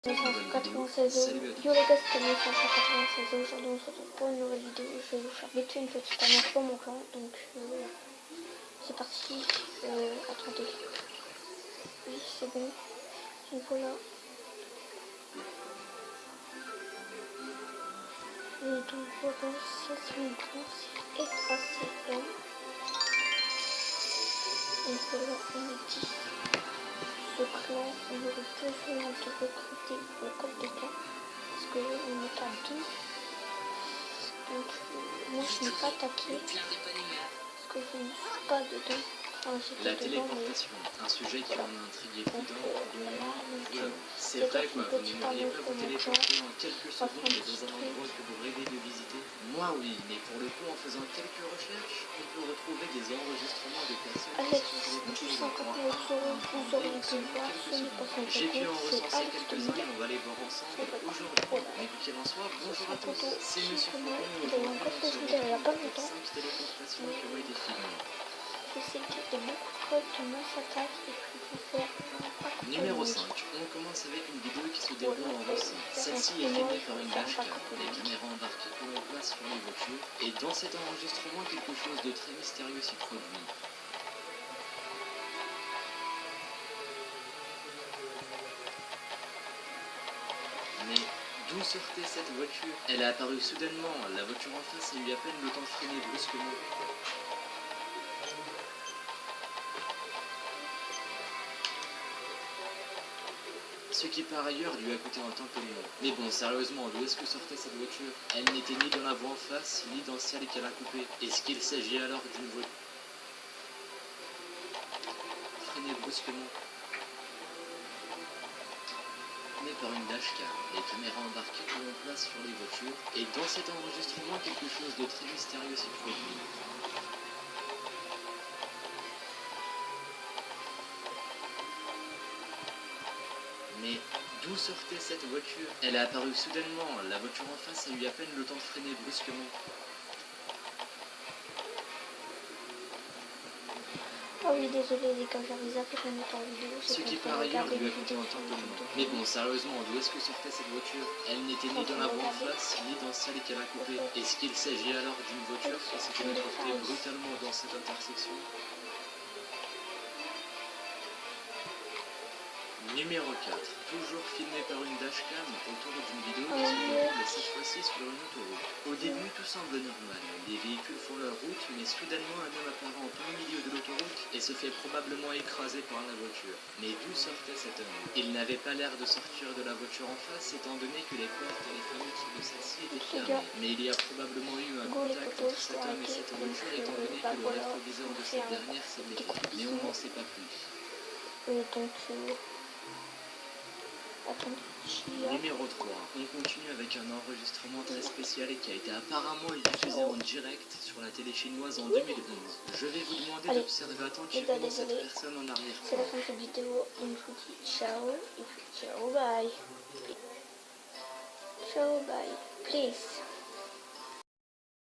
1596 Yo les gars, c'était 1596. Aujourd'hui on se retrouve pour une nouvelle vidéo. Je vais vous faire vite fait une petite annonce pour mon clan. Donc c'est parti. Attendez. Oui, c'est bon. Donc voilà. Et donc voilà, ça c'est mon clan. C'est SACM. Donc voilà, on est 10. Ce clan, on aurait besoin de recruter le code des clans. Parce qu'on est qu'à 2. Donc moi je n'ai pas attaqué parce que je ne suis pas dedans. Enfin, la téléportation, un sujet qui en a intrigué plus d'un. C'est vrai quoi, vous n'aimeriez pas vous téléporter en quelques secondes dans un endroit que vous rêvez de visiter? Moi oui, mais pour le coup en faisant quelques recherches, on peut retrouver des enregistrements de personnes avec 259 euros, vous aurez pu voir, ce n'est pas son J'ai pu en c'est recenser Alex quelques-uns et on va les voir ensemble aujourd'hui. Mais quoi qu'il en soit, bonjour à tous, c'est Monsieur Faucon et aujourd'hui on se retrouve pour 5 téléportations qui ont été filmées. Je sais qu'il y a beaucoup de codes de masse attaque et puis vous faire Numéro 5, on commence avec une vidéo qui se déroule en Russie. Celle-ci est filmée par une dashcam, les caméras embarquées que l'on place sur les voitures, et dans cet enregistrement, quelque chose de très mystérieux s'y produit. Mais d'où sortait cette voiture? Elle a apparu soudainement, la voiture en face a eu à peine le temps de freiner brusquement. Ce qui par ailleurs lui a coûté un temps polluant. Mais bon, sérieusement, d'où est-ce que sortait cette voiture? Elle n'était ni dans la voie en face, ni dans celle qu'elle a coupée. Est-ce qu'il s'agit alors d'une voiture freinée brusquement mais par une dashcam, les caméras embarquées que l'on place sur les voitures, et dans cet enregistrement, quelque chose de très mystérieux s'y produit. Mais d'où sortait cette voiture? Elle a apparu soudainement, la voiture en face a eu à peine le temps de freiner brusquement. Ah oui, désolé les gars, j'avais zappé qu'on était en vidéo. Ce qui par ailleurs lui a coûté un temps polluant. Mais bon, sérieusement, d'où est-ce que sortait cette voiture? Elle n'était ni dans la voie en face, ni dans celle qu'elle a coupée. Est-ce qu'il s'agit alors d'une voiture qui s'est téléportée brutalement dans cette intersection? Numéro 4, toujours filmé par une dashcam autour d'une vidéo qui se déroule cette fois-ci sur une autoroute. Au début, tout semble normal. Les véhicules font leur route, mais soudainement un homme apparaît en plein milieu de l'autoroute et se fait probablement écraser par la voiture. Mais d'où sortait cet homme? Il n'avait pas l'air de sortir de la voiture en face, étant donné que les portes et les fenêtres de celle-ci étaient fermées. Mais il y a probablement eu un contact entre cet homme et cette voiture, étant donné que le rétroviseur de cette dernière s'est blessé. Mais on n'en sait pas plus. Numéro 3, on continue avec un enregistrement très spécial et qui a été apparemment diffusé en direct sur la télé chinoise en 2011. Je vais vous demander d'observer attentivement cette personne en arrière-plan. C'est la fin de cette vidéo, on vous dit ciao et puis ciao bye. Ciao bye, please.